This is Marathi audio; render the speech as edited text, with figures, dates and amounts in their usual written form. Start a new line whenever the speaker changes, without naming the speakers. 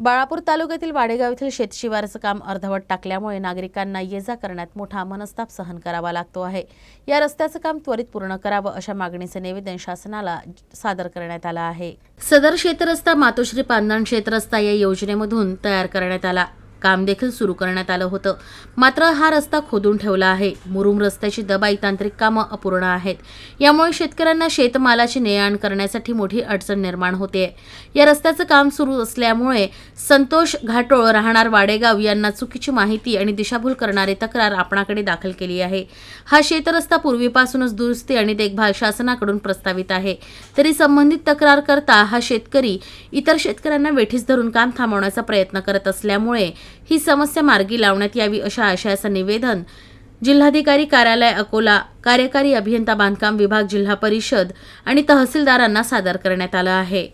बाळापूर तालुक्यातील वाडेगाव येथील शेतशिवाराचं काम अर्धवट टाकल्यामुळे नागरिकांना ये-जा करण्यात मोठा मनस्ताप सहन करावा लागतो आहे। या रस्त्याचं काम त्वरित पूर्ण करावं अशा मागणीचे निवेदन शासनाला सादर करण्यात आलं आहे। सदर शेतरस्ता मातोश्री पांदण शेतरस्ता या योजनेमधून तयार करण्यात आला। काम देखील सुरू करण्यात आलं होतं, मात्र हा रस्ता खोदून ठेवला आहे। मुरुम रस्त्याची दबाई तांत्रिक कामं अपूर्ण आहेत, यामुळे शेतकऱ्यांना शेतमालाची ने-आण करण्यासाठी मोठी अडचण निर्माण होते। या रस्त्याचं काम सुरू असल्यामुळे संतोष घाटोळ राहणार वाडेगाव यांना चुकीची माहिती आणि दिशाभूल करणारी तक्रार आपणाकडे दाखल केली आहे। हा शेतरस्ता पूर्वीपासूनच दुरुस्ती आणि देखभाल शासनाकडून प्रस्तावित आहे, तरी संबंधित तक्रार करता हा शेतकरी इतर शेतकऱ्यांना वेठीस धरून काम थांबवण्याचा प्रयत्न करत असल्यामुळे ही समस्या मार्गी लावण्यात यावी अशा आशयाचं निवेदन जिल्हाधिकारी कार्यालय अकोला, कार्यकारी अभियंता बांधकाम विभाग, जिल्हा परिषद आणि तहसीलदारांना सादर करण्यात आलं आहे।